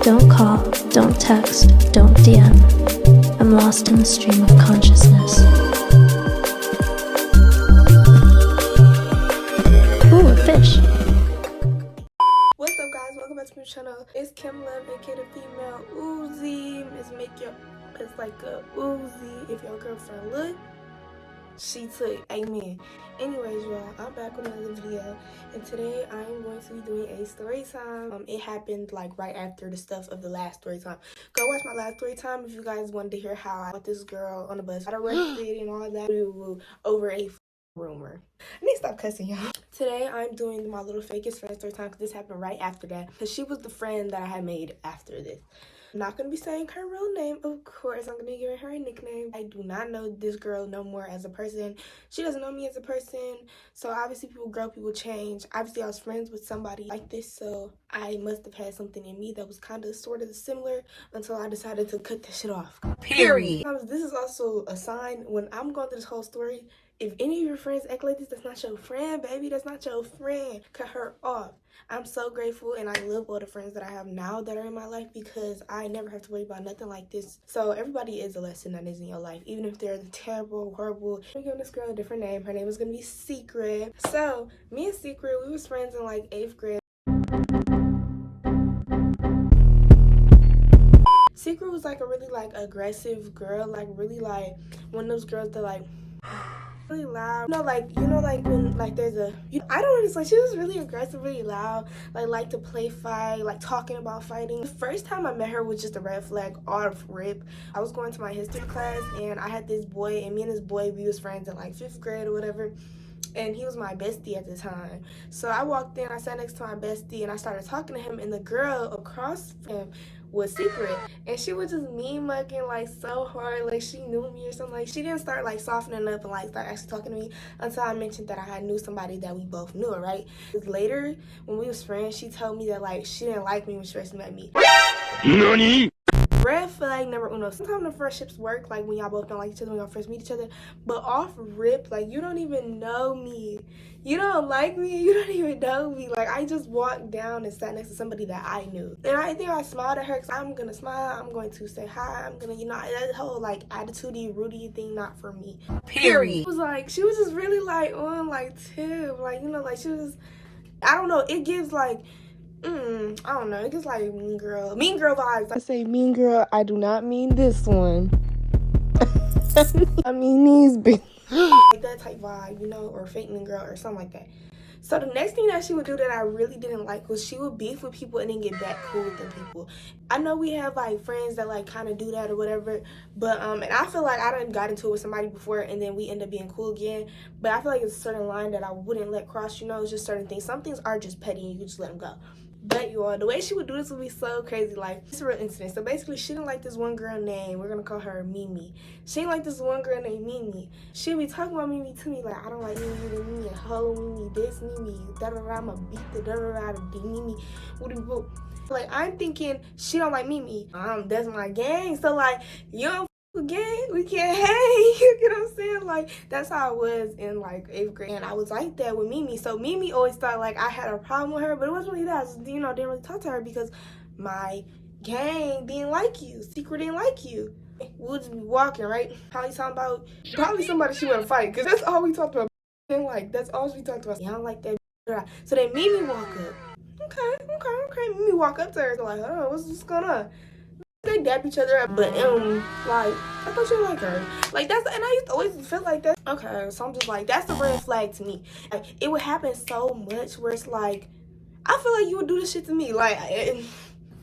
Don't call, don't text, don't DM. I'm lost in the stream of consciousness. Ooh, a fish. What's up, guys? Welcome back to my channel. It's Kim Love, aka the female Uzi. It's like a Uzi. If your girlfriend look, she took. Amen. Anyways, y'all, I'm back with another video, and today I'm going to be doing a story time. It happened like right after the stuff of the last story time. Go watch my last story time if you guys wanted to hear how I met this girl on the bus, got arrested and all that over a rumor. I need to stop cussing, y'all. Today I'm doing my little fakest friend story time because this happened right after that, because she was the friend that I had made after this. I'm not going to be saying her real name, of course. I'm going to be giving her a nickname. I do not know this girl no more as a person. She doesn't know me as a person. So obviously people grow, people change. Obviously I was friends with somebody like this, so I must have had something in me that was kind of sort of similar until I decided to cut this shit off. Period. This is also a sign when I'm going through this whole story. If any of your friends act like this, that's not your friend, baby. That's not your friend. Cut her off. I'm so grateful and I love all the friends that I have now that are in my life because I never have to worry about nothing like this. So everybody is a lesson that is in your life, even if they're terrible, horrible. I'm giving this girl a different name. Her name is going to be Secret. So me and Secret, we was friends in like 8th grade. Secret was like a really like aggressive girl, like really like one of those girls that like really loud, like when like there's a I don't understand, she was really aggressive, really loud, like to play fight, like talking about fighting. The first time I met her was just a red flag off rip. I was going to my history class and I had this boy, and me and this boy, we was friends in like 5th grade or whatever, and he was my bestie at the time. So I walked in, I sat next to my bestie, and I started talking to him, and the girl across from him was Secret, and she was just mean mugging like so hard, like she knew me or something. Like she didn't start like softening up and like start actually talking to me until I mentioned that I had knew somebody that we both knew, right? Later when we was friends, she told me that like she didn't like me when she first met me. NANI? Red flag number uno. Sometimes the friendships work like when y'all both don't like each other when y'all first meet each other, but off rip, like you don't even know me, you don't like me, you don't even know me. Like I just walked down and sat next to somebody that I knew, and I think I smiled at her because I'm gonna smile, I'm going to say hi, I'm gonna, that whole like attitude-y, Rudy thing, not for me. Period. It was like she was just really like on like tip, like like she was, I don't know, it gives like I don't know, it gets like mean girl vibes. I say mean girl, I do not mean this one. I mean these big like that type vibe, or fake mean girl or something like that. So the next thing that she would do that I really didn't like was she would beef with people and then get back cool with them people. I know we have like friends that like kind of do that or whatever, but and I feel like I done got into it with somebody before and then we end up being cool again, but I feel like it's a certain line that I wouldn't let cross. It's just certain things. Some things are just petty and you can just let them go. But y'all, the way she would do this would be so crazy. Like, it's a real incident. So basically, she didn't like this one girl named, we're gonna call her Mimi. She didn't like this one girl named Mimi. She'd be talking about Mimi to me like, I don't like Mimi, a hoe Mimi, this Mimi, da-da-da, I'ma beat the da-da-da, Mimi, woo-doo-woo. Like, I'm thinking she don't like Mimi. That's my gang. So like, you don't gang, we can't hang. You get what I'm saying? Like, that's how I was in like 8th grade, and I was like that with Mimi. So Mimi always thought like I had a problem with her, but it wasn't really that. I just, didn't really talk to her because my gang didn't like you. Secret didn't like you. We'll just be walking, right? Probably talking about somebody she wanna fight, because that's all we talked about. And like, that's all we talked about. Yeah, I don't like that. So then Mimi walk up. Okay. Mimi walk up to her like, oh, what's going on? They dap each other up, but like, I thought you like her. Like, that's, and I used to always feel like that. Okay, so I'm just like, that's the red flag to me. Like, it would happen so much where it's like, I feel like you would do this shit to me. Like,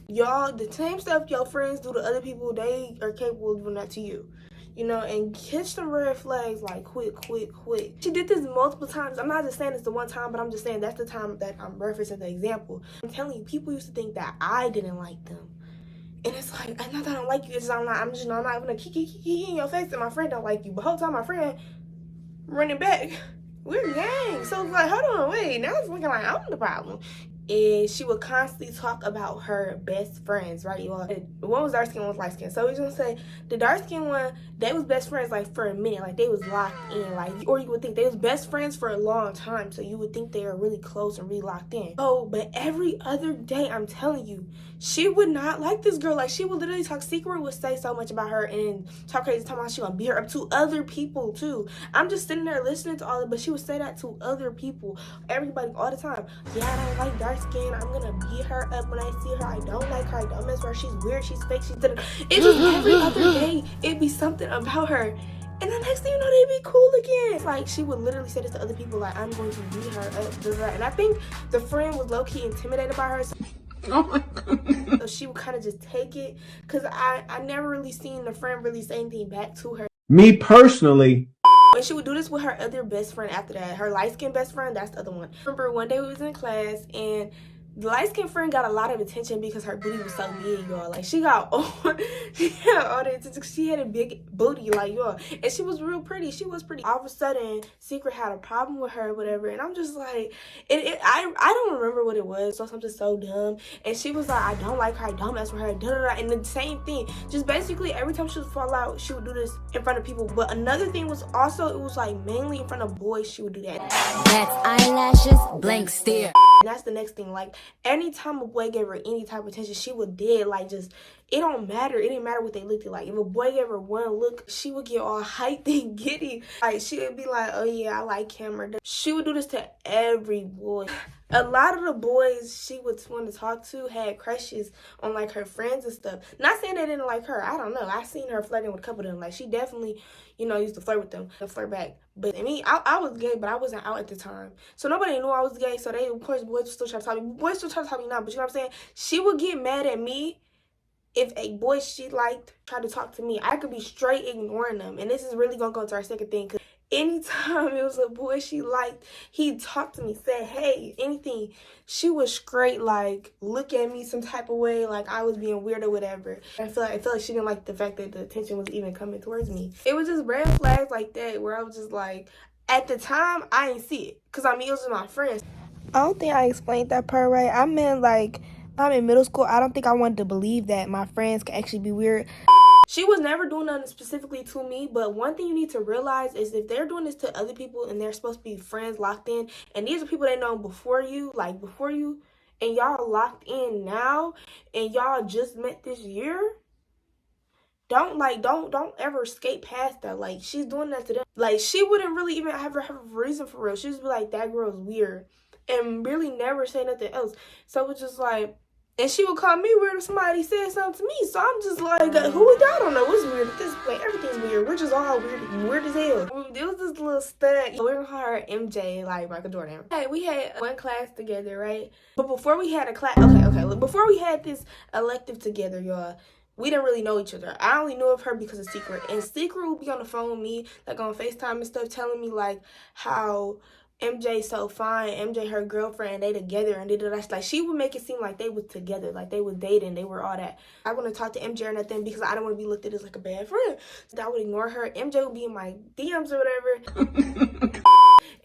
y'all, the same stuff your friends do to other people, they are capable of doing that to you. And catch the red flags like quick. She did this multiple times. I'm not just saying it's the one time, but I'm just saying that's the time that I'm referencing the example. I'm telling you, people used to think that I didn't like them. And it's like, it's not that I don't like you, it's just I'm not gonna kick in your face and my friend don't like you. But whole time my friend running back, we're gang. So it's like, hold on, wait, now it's looking like I'm the problem. is she would constantly talk about her best friends, right, y'all? One was dark skin, one was light skin. So we're gonna say the dark skin one, they was best friends like for a minute, like they was locked in, like, or you would think they was best friends for a long time, so you would think they were really close and really locked in. Oh, but every other day, I'm telling you, she would not like this girl. Like, she would literally talk. Secret would say so much about her and talk crazy, talking about she gonna beat her up to other people too. I'm just sitting there listening to all of it, but she would say that to other people, everybody, all the time. Yeah, I don't like dark skin. I'm gonna beat her up when I see her. I don't like her. I don't mess with her. She's weird. She's fake. She's did. It's just every other day it'd be something about her. And the next thing you know, they'd be cool again. Like, she would literally say this to other people, like, I'm going to beat her up. And I think the friend was low-key intimidated by her. So oh my God. So she would kind of just take it. Because I never really seen the friend really say anything back to her. Me personally. And she would do this with her other best friend after that. Her light-skinned best friend, that's the other one. I remember one day we was in class, and the light-skinned friend got a lot of attention because her booty was so big, y'all. Like, she got all the attention. She had a big booty, like, y'all. And she was real pretty. She was pretty. All of a sudden, Secret had a problem with her or whatever. And I'm just like, I don't remember what it was. So something so dumb. And she was like, I don't like her. I don't mess with her. Da, da, da. And the same thing. Just basically, every time she would fall out, she would do this in front of people. But another thing was also, it was like mainly in front of boys she would do that. That's eyelashes, blank stare. And that's the next thing. Like, anytime a boy gave her any type of attention, she would dead. Like, just, it don't matter. It didn't matter what they looked like. If a boy gave her one look, she would get all hyped and giddy. Like, she would be like, oh yeah, I like him. Or she would do this to every boy. A lot of the boys she would want to talk to had crushes on, like, her friends and stuff. Not saying they didn't like her. I don't know. I seen her flirting with a couple of them. Like, she definitely, you know, used to flirt with them and flirt back. But I mean, I was gay, but I wasn't out at the time. So nobody knew I was gay. So they, of course, boys still try to talk to me. Boys still try to talk to me now. But you know what I'm saying? She would get mad at me if a boy she liked tried to talk to me. I could be straight ignoring them. And this is really going to go to our second thing. Because anytime it was a boy she liked, he'd talk to me, say, hey, anything. She would straight, like, look at me some type of way, like I was being weird or whatever. I feel like she didn't like the fact that the attention was even coming towards me. It was just red flags like that where I was just like, at the time, I didn't see it. Because, I mean, it was with my friends. I don't think I explained that part right. I meant, like, I'm in middle school. I don't think I wanted to believe that my friends could actually be weird. She was never doing nothing specifically to me, but one thing you need to realize is if they're doing this to other people and they're supposed to be friends locked in, and these are people they know before you, and y'all locked in now, and y'all just met this year, don't ever skate past that. Like, she's doing that to them. Like, she wouldn't really even have a reason for real. She'd just be like, that girl's weird, and really never say nothing else. So it's just like, and she would call me weird if somebody said something to me. So I'm just like, who we got? I don't know what's weird at this point. Everything's weird. We're just all weird as hell. There was this little stud. We're gonna call her MJ, like Michael Jordan. Hey, we had one class together, right? But before we had a class, okay. Before we had this elective together, y'all, we didn't really know each other. I only knew of her because of Secret. And Secret would be on the phone with me, like on FaceTime and stuff, telling me like how MJ so fine, MJ her girlfriend, they together, and that's like, she would make it seem like they was together, like they was dating, they were all that. I wouldn't talk to MJ or nothing because I didn't want to be looked at as like a bad friend. So I would ignore her. MJ would be in my DMs or whatever.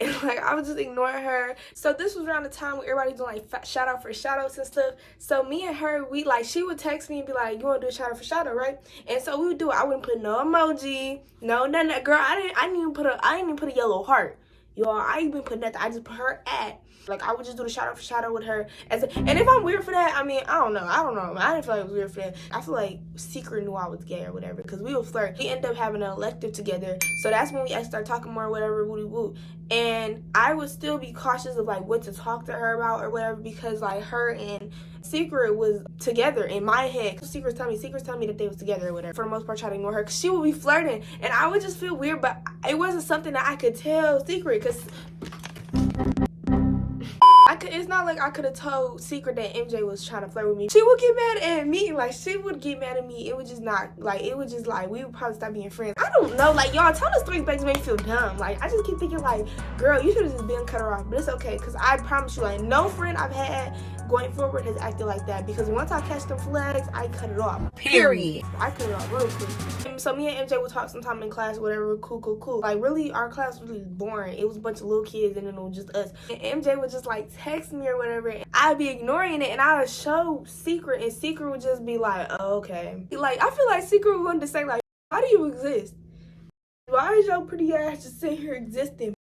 And like, I would just ignore her. So this was around the time where everybody doing like shout out for shout outs and stuff. So me and her, we like, she would text me and be like, you want to do a shout out for shout out, right? And so we would do it. I wouldn't put no emoji, no nothing. Girl, I didn't even put a yellow heart. Y'all, I even put nothing. I just put her at. Like, I would just do the shout out for shout out with her. And if I'm weird for that, I mean, I don't know. I didn't feel like it was weird for that. I feel like Secret knew I was gay or whatever, because we would flirt. We ended up having an elective together. So that's when we actually started talking more or whatever, woody woo. And I would still be cautious of like what to talk to her about or whatever, because like her and Secret was together in my head. Secret's telling me that they was together or whatever. For the most part, try to ignore her because she would be flirting, and I would just feel weird, but it wasn't something that I could tell Secret, because it's not like I could have told Secret that MJ was trying to flirt with me. She would get mad at me. Like, she would get mad at me. It would just not, like, it would just, like, we would probably stop being friends. I don't know. Like, y'all, tell the stories back to make me feel dumb. Like, I just keep thinking, like, girl, you should have just been cut her off. But it's okay, because I promise you, like, no friend I've had going forward has acted like that, because once I catch them flags, I cut it off. Period. I cut it off real quick. And so me and MJ would talk sometime in class, whatever, cool. Like, really, our class was really boring. It was a bunch of little kids, and then it was just us. And MJ would just, like, text me or whatever, and I'd be ignoring it, and I would show Secret, and Secret would just be like, oh, okay. Like, I feel like Secret wanted to say, like, why do you exist? Why is your pretty ass just sitting here existing?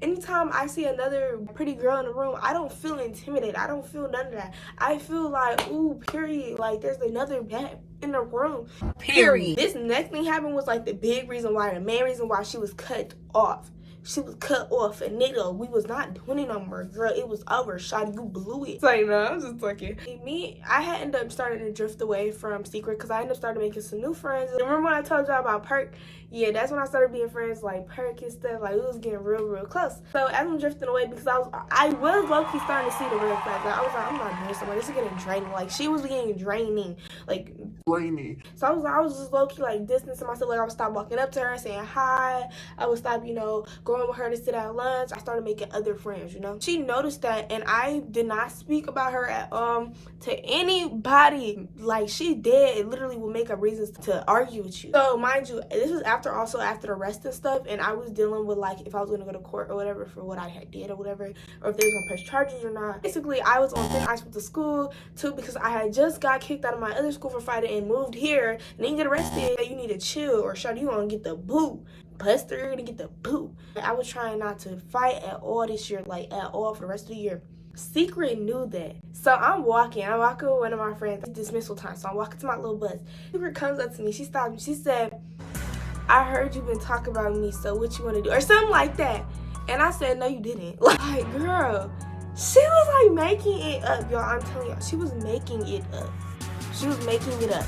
Anytime I see another pretty girl in the room, I don't feel intimidated. I don't feel none of that. I feel like, ooh, period. Like, there's another bat in the room. Period. This next thing happened was, like, the big reason why, the main reason why she was cut off. She was cut off, and nigga, we was not doing it no more, girl. It was over, shawty. You blew it. Like, no, I'm just talking. I had ended up starting to drift away from Secret, because I ended up starting making some new friends. Remember when I told y'all about Perk? Yeah, that's when I started being friends like Perk and stuff. Like, we was getting real close. So as I'm drifting away, because I was low-key starting to see the red flags. Like, I was like, I'm not doing something. This is getting draining. Like, she was getting draining. Like, draining. So I was just low-key, like, distancing myself. Like, I would stop walking up to her and saying hi. I would stop, you know, going with her to sit at lunch. I started making other friends, you know. She noticed that, and I did not speak about her at to anybody. Like, she did. It literally would make up reasons to argue with you. So mind you, this was after the arrest and stuff, and I was dealing with, like, if I was gonna go to court or whatever for what I had did or whatever, or if they was gonna press charges or not. Basically, I was on thin ice with the school too, because I had just got kicked out of my other school for fighting and moved here and then get arrested. You need to chill, or shut, you gonna get the boot. Buster, you're gonna get the boot. I was trying not to fight at all this year, like at all for the rest of the year. Secret knew that. So I'm walking with one of my friends. It's dismissal time, so I'm walking to my little bus. Secret comes up to me, she stopped me, she said, I heard you've been talking about me, so what you want to do? Or something like that. And I said, no, you didn't. Like, girl, she was, like, making it up, y'all. I'm telling y'all, she was making it up. She was making it up.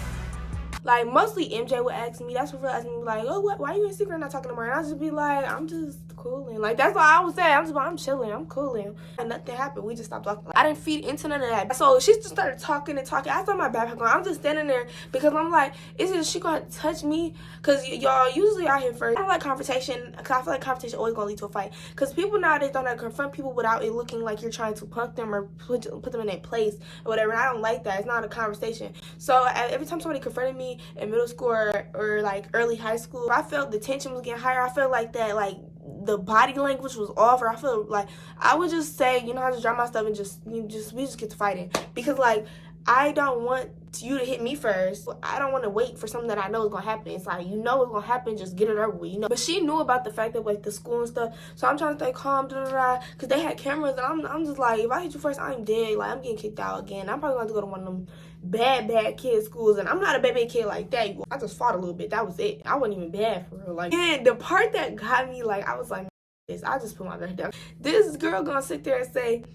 Like, mostly MJ would ask me, that's what real asking me, like, oh, what, why are you in Secret not talking to her? And I'd just be like, I'm just cooling. Like, that's what I would say. I'm chilling, I'm cooling. And nothing happened. We just stopped talking. Like, I didn't feed into none of that. So she just started talking. I saw my backpack on. I'm just standing there because I'm like, is she gonna touch me? Because y'all usually out here first. I don't like confrontation, because I feel like confrontation always gonna lead to a fight. Because people nowadays don't like confront people without it looking like you're trying to punk them or put them in their place or whatever. And I don't like that. It's not a conversation. So every time somebody confronted me in middle school or like early high school, I felt the tension was getting higher. I felt like that, like, the body language was off, or I feel like I would just say, you know, I just drop my stuff and we just get to fighting, because, like, I don't want you to hit me first. I don't want to wait for something that I know is gonna happen. It's like, you know it's gonna happen, just get it over with, you know. But she knew about the fact that, like, the school and stuff, so I'm trying to stay calm, because they had cameras, and I'm just like, if I hit you first, I'm dead. Like, I'm getting kicked out again. I'm probably gonna have to go to one of them bad kid schools, and I'm not a bad kid like that. I just fought a little bit. That was it. I wasn't even bad for real. Like, and the part that got me, like, I was like, I just put my back down. This girl gonna sit there and say,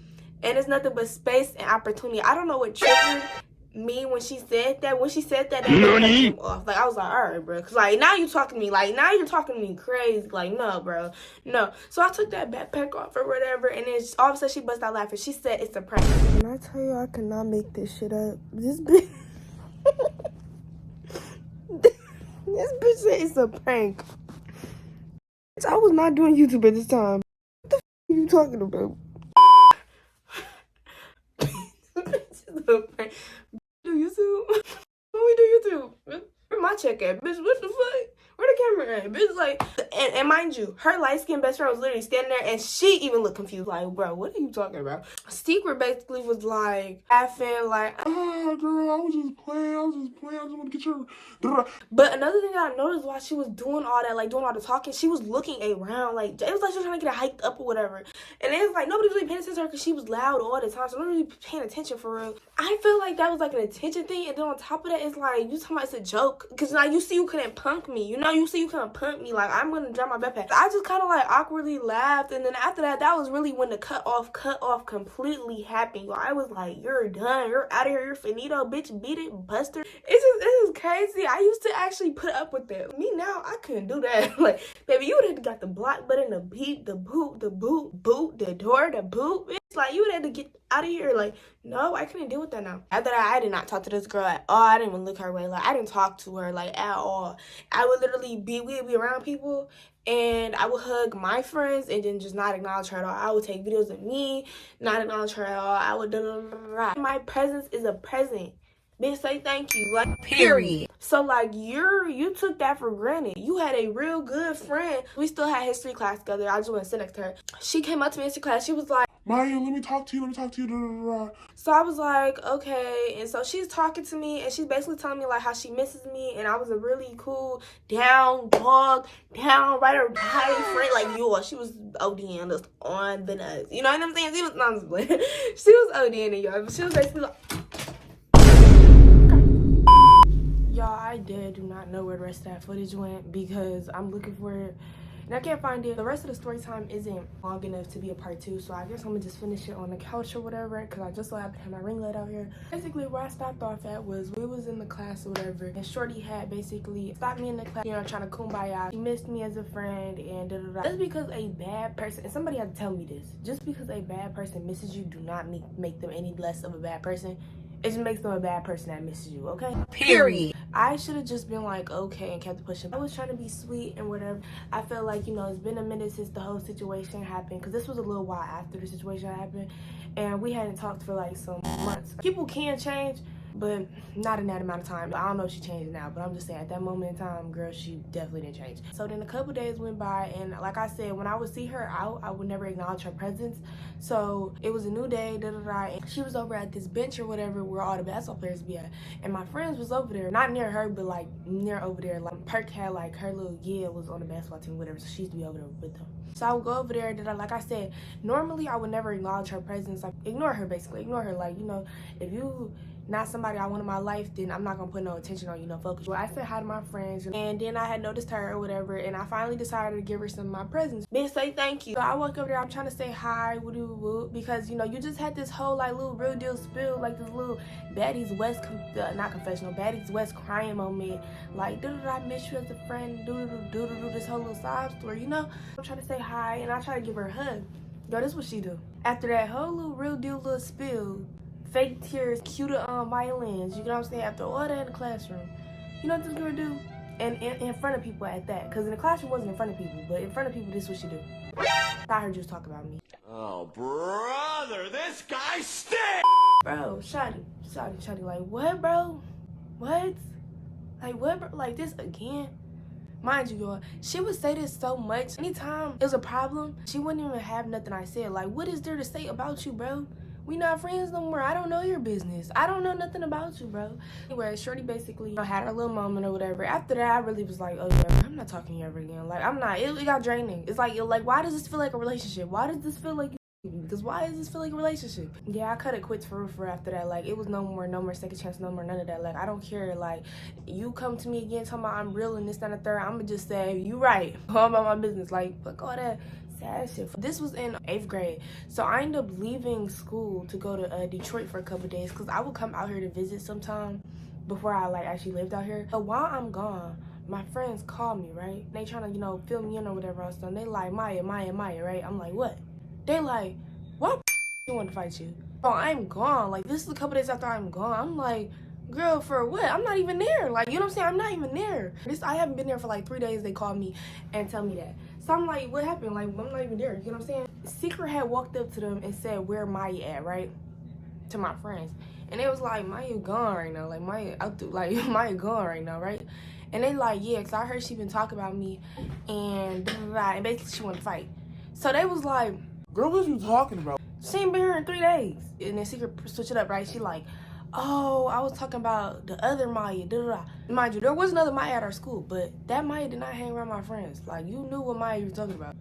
and it's nothing but space and opportunity. I don't know what triggered me when she said that. When she said that, came off. Like, I was like, all right, bro. Because, like, now you talking to me. Like, now you're talking to me crazy. Like, no, bro. No. So I took that backpack off or whatever, and then all of a sudden she busted out laughing. She said, it's a prank. When I tell you I cannot make this shit up, this bitch... this bitch said it's a prank. I was not doing YouTube at this time. What the f are you talking about? Do YouTube? When we do YouTube? Where my check at, bitch? What the fuck? Where the camera at? Bitch, like, and mind you, her light-skinned best friend was literally standing there, and she even looked confused. Like, bro, what are you talking about? Secret basically was like, laughing, like, oh, girl, I was just playing, I just want to get your... But another thing that I noticed while she was doing all that, like, doing all the talking, she was looking around, like, it was like she was trying to get her hyped up or whatever. And it was like, nobody was really paying attention to her because she was loud all the time, so nobody was really paying attention for real. I feel like that was like an attention thing, and then on top of that, it's like, you talking about it's a joke, because, like, you see you couldn't punk me, you know, you see you couldn't punk me, like, I'm gonna drop my backpack. I just kind of, like, awkwardly laughed, and then after that, that was really when the cut off completely happened. I was like, you're done, you're out of here, you're finito, bitch, beat it, buster. It is crazy. I used to actually put up with that. Me now, I couldn't do that. Like, baby, you would have got the block button, the beat, the boot, the door, the boot. Like, you had to get out of here. Like, no, I couldn't deal with that now. After that, I did not talk to this girl at all. I didn't even look her way. Like, I didn't talk to her, like, at all. I would literally we'd be around people, and I would hug my friends and then just not acknowledge her at all. I would take videos of me, not acknowledge her at all. I would My presence is a present. Bitch, say thank you. Like, Period. So, like, you took that for granted. You had a real good friend. We still had history class together. I just went to sit next to her. She came up to me in history class. She was like, Maya, let me talk to you. Da, da, da. So I was like, okay. And so she's talking to me, and she's basically telling me, like, how she misses me. And I was a really cool, down, dog, down, right or die friend. Like, she was ODing us on the nuts. You know what I'm saying? She was ODing y'all. But she was basically like, y'all, I do not know where the rest of that footage went because I'm looking for it and I can't find it. The rest of the story time isn't long enough to be a part 2, so I guess I'm gonna just finish it on the couch or whatever because I just so happen to have my ring light out here. Basically, where I stopped off at was we was in the class or whatever, and Shorty had basically stopped me in the class, trying to kumbaya. She missed me as a friend and da-da-da. Just because a bad person, and somebody had to tell me this, just because a bad person misses you do not make them any less of a bad person. It just makes them a bad person that misses you, okay? Period. I should have just been like, okay, and kept pushing. I was trying to be sweet and whatever. I felt like, it's been a minute since the whole situation happened, because this was a little while after the situation happened, and we hadn't talked for like some months. People can change, but not in that amount of time. I don't know if she changed now, but I'm just saying at that moment in time, girl, she definitely didn't change. So then a couple days went by, and like I said, when I would see her out, I would never acknowledge her presence. So it was a new day, and she was over at this bench or whatever where all the basketball players be at, and my friends was over there, not near her, but like near over there. Like Perk had like her little was on the basketball team, whatever, so she used to be over there with them. So I would go over there, and like I said, normally I would never acknowledge her presence, like ignore her, basically ignore her. Like, if you not somebody I want in my life, then I'm not gonna put no attention on you, no focus. Well, I said hi to my friends, and then I had noticed her or whatever, and I finally decided to give her some of my presents. Bitch, say thank you. So I walk over there, I'm trying to say hi, woo, because you just had this whole like little real deal spill, like this little Baddies West, not confessional, Baddies West crying moment, like I miss you as a friend, this whole little sob story, I'm trying to say hi, and I try to give her a hug. Yo, this is what she do. After that whole little real deal little spill, fake tears, cute violins, you know what I'm saying? After all that in the classroom, you know what this girl do? And in front of people at that. Because in the classroom wasn't in front of people, but in front of people, this is what she do. I heard you talk about me. Oh, brother, this guy stinks! Bro, Shotty, like, what, bro? What? Like, what, bro? Like, this again? Mind you, y'all, she would say this so much. Anytime it was a problem, she wouldn't even have nothing I said. Like, what is there to say about you, bro? We not friends no more. I don't know your business. I don't know nothing about you, bro. Anyway, Shorty basically had her little moment or whatever. After that, I really was like, oh yeah, I'm not talking to you ever again. Like, I'm not. It got draining. It's like, why does this feel like a relationship? Why does this feel like because why does this feel like a relationship? Yeah, I cut it quits for after that. Like, it was no more second chance, no more none of that. Like, I don't care. Like, you come to me again talking about I'm real and this, that, and the third, I'm gonna just say, you right. All about my business. Like, fuck all that sad shit. This was in 8th grade, so I ended up leaving school to go to Detroit for a couple days because I would come out here to visit sometime before I actually lived out here. But while I'm gone, my friends call me, right? They trying to fill me in or whatever else. And they like, Maya, right? I'm like, what? They like, what you want to fight you? Oh, I'm gone. Like, this is a couple days after I'm gone. I'm like, girl, for what? I'm not even there. Like, you know what I'm saying? I'm not even there. I haven't been there for like 3 days. They called me and tell me that. So I'm like, what happened? Like, I'm not even there. You know what I'm saying? Secret had walked up to them and said, where Maya at, right? To my friends. And they was like, Maya gone right now. Like, Maya gone right now, right? And they like, yeah, because I heard she been talking about me and basically she wanted to fight. So they was like, Girl, what are you talking about? she ain't been here in 3 days. And then Secret switch it up, right? She like, oh, I was talking about the other Maya, Mind you, there was another Maya at our school, but that Maya did not hang around my friends. Like, you knew what Maya you were talking about.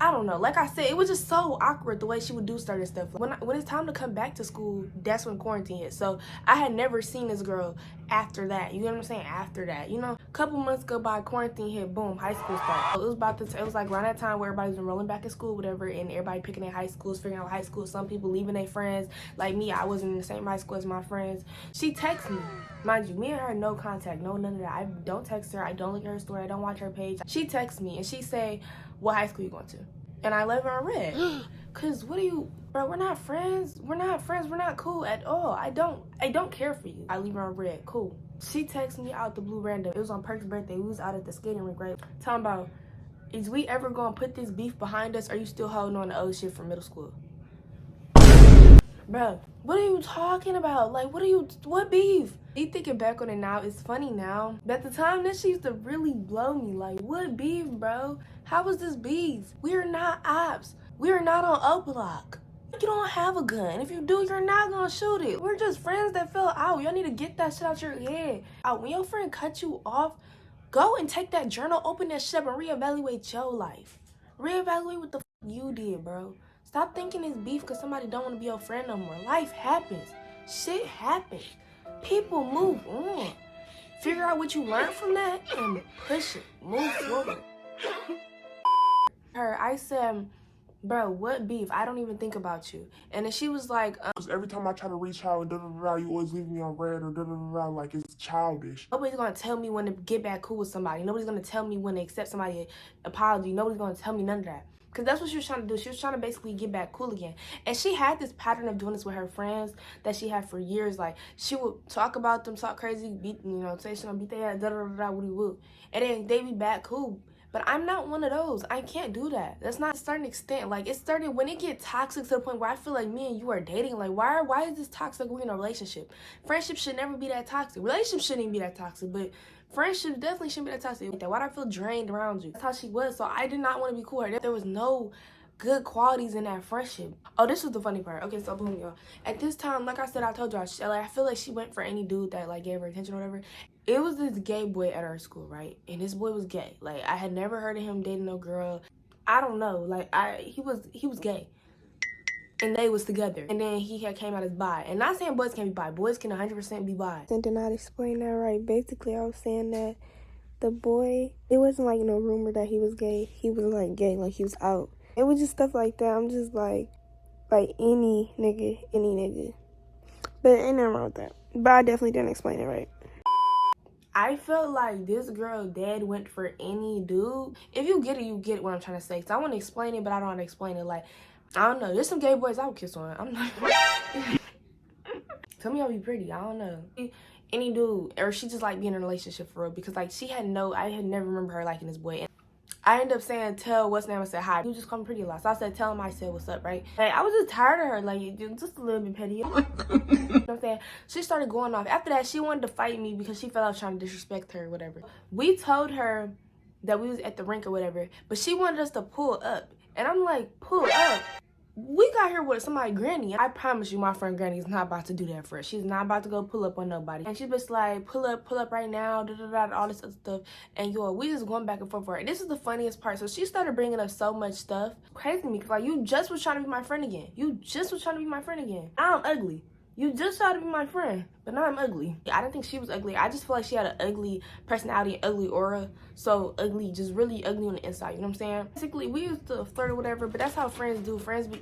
I don't know. Like I said, it was just so awkward the way she would do certain stuff. When it's time to come back to school, that's when quarantine hit. So I had never seen this girl after that. You know what I'm saying? After that, a couple months go by, quarantine hit, boom, high school started. So it was like around that time where everybody's enrolling back in school, whatever, and everybody picking their high schools, figuring out high school. Some people leaving their friends. Like me, I wasn't in the same high school as my friends. She texts me. Mind you, me and her, no contact, none of that. I don't text her. I don't look at her story. I don't watch her page. She texts me and she say, what high school you going to? And I left her on red. Cause what do you, bro? We're not friends. We're not friends. We're not cool at all. I don't care for you. I leave her on red. Cool. She texted me out the blue random. It was on Perk's birthday. We was out at the skating rink, right? Talking about, is we ever gonna put this beef behind us? Or are you still holding on to old shit from middle school? Bro, what are you talking about? Like, what beef? You thinking back on it now, it's funny now. But at the time, that shit used to really blow me. Like, what beef, bro? How was this beef? We are not ops. We are not on O Block. You don't have a gun. If you do, you're not gonna shoot it. We're just friends that fell out. Y'all need to get that shit out your head. When your friend cut you off, go and take that journal, open that shit up, and reevaluate your life. Reevaluate what the you did, bro. Stop thinking it's beef because somebody don't want to be your friend no more. Life happens. Shit happens. People move on. Figure out what you learned from that and push it. Move forward. I said, bro, what beef? I don't even think about you. And then she was like, Because every time I try to reach out and you always leave me on red or like it's childish. Nobody's gonna tell me when to get back cool with somebody. Nobody's gonna tell me when to accept somebody's apology. Nobody's gonna tell me none of that. Because that's what she was trying to do. She was trying to basically get back cool again. And she had this pattern of doing this with her friends that she had for years. Like, she would talk about them, talk crazy, beat, say she's gonna beat their ass, woo. And then they be back cool. But I'm not one of those. I can't do that. That's not a certain extent. Like, it started when it get toxic to the point where I feel like me and you are dating. Like, why is this toxic? We're in a relationship. Friendship should never be that toxic. Relationships shouldn't even be that toxic. But friendships definitely shouldn't be that toxic. Why do I feel drained around you? That's how she was. So I did not want to be cool with her. There was no good qualities in that friendship. Oh, this was the funny part. Okay, so boom, y'all. At this time, like I said, I told y'all, I feel like she went for any dude that like gave her attention or whatever. It was this gay boy at our school, right? And this boy was gay. Like, I had never heard of him dating no girl. I don't know. Like, he was gay. And they was together. And then he had came out as bi. And not saying boys can't be bi. Boys can 100% be bi. I did not explain that right. Basically, I was saying that the boy, it wasn't like no rumor that he was gay. He was like gay, like he was out. It was just stuff like that. I'm just like any nigga. But ain't nothing wrong with that. But I definitely didn't explain it right. I felt like this girl dad went for any dude. If you get it, you get what I'm trying to say. So I want to explain it, but I don't want to explain it. Like, I don't know. There's some gay boys I would kiss on. I'm not. Tell me I'll be pretty. I don't know. Any dude, or she just like being in a relationship for real. Because like I had never remember her liking this boy. And I ended up saying, tell what's name. I said hi. He just called me pretty a lot. So I said, tell him I said what's up, right? Like, I was just tired of her. Like, just a little bit petty. You know what I'm saying? She started going off. After that, she wanted to fight me because she felt I was trying to disrespect her or whatever. We told her that we was at the rink or whatever, but she wanted us to pull up. And I'm like, pull up? We got here with somebody granny. I promise you my friend Granny is not about to do that for us. She's not about to go pull up on nobody. And she's just like, pull up right now, all this other stuff. And yo, we just going back and forth for her. This is the funniest part. So she started bringing up so much stuff. Crazy to me, because like, you just was trying to be my friend again. Now I'm ugly. You just tried to be my friend, but now I'm ugly. I didn't think she was ugly. I just feel like she had an ugly personality, and ugly aura. So ugly, just really ugly on the inside, you know what I'm saying? Basically, we used to flirt or whatever, but that's how friends do. Friends be...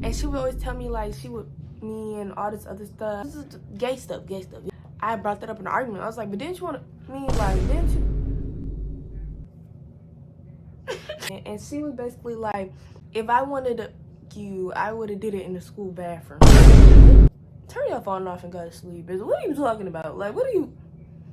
And she would always tell me, like, she would me and all this other stuff. This is gay stuff. I brought that up in an argument. I was like, but didn't you want to... didn't you? And she was basically like, if I wanted to... you, I would have did it in the school bathroom. Turn your phone off and go to sleep, bitch. What are you talking about? Like, what are you...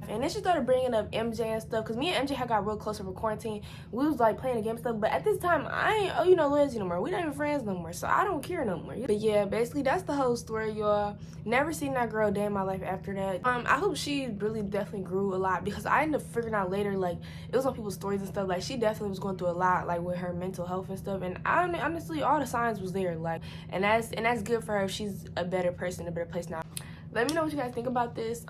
And then she started bringing up MJ and stuff, because me and MJ had got real close over quarantine. We was like playing a game and stuff, but at this time I ain't Lindsay no more. We not even friends no more, so I don't care no more. But yeah, basically that's the whole story, y'all. Never seen that girl day in my life after that. I hope she really definitely grew a lot, because I ended up figuring out later, like, it was on people's stories and stuff, like, she definitely was going through a lot, like, with her mental health and stuff. And honestly, all the signs was there, like, and that's good for her if she's a better person, a better place now. Let me know what you guys think about this.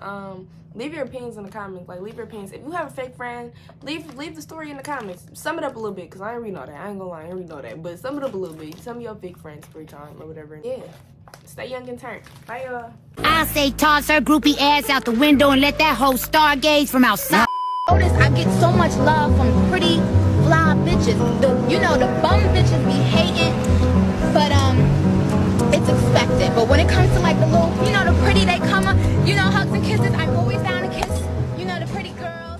Leave your opinions in the comments. Like, leave your opinions. If you have a fake friend, leave the story in the comments. Sum it up a little bit, because I ain't reading all that. I ain't gonna lie, I ain't reading all that. But sum it up a little bit. Tell me your fake friend story time or whatever. Yeah. Stay young and turn. Bye, y'all. I say toss her groupie ass out the window and let that hoe stargaze from outside. Notice I get so much love from pretty fly bitches. The bum bitches be hating, but it's expected. But when it comes to like the little, the pretty, they come up, hugs and kisses, I'm always down to kiss, the pretty girl.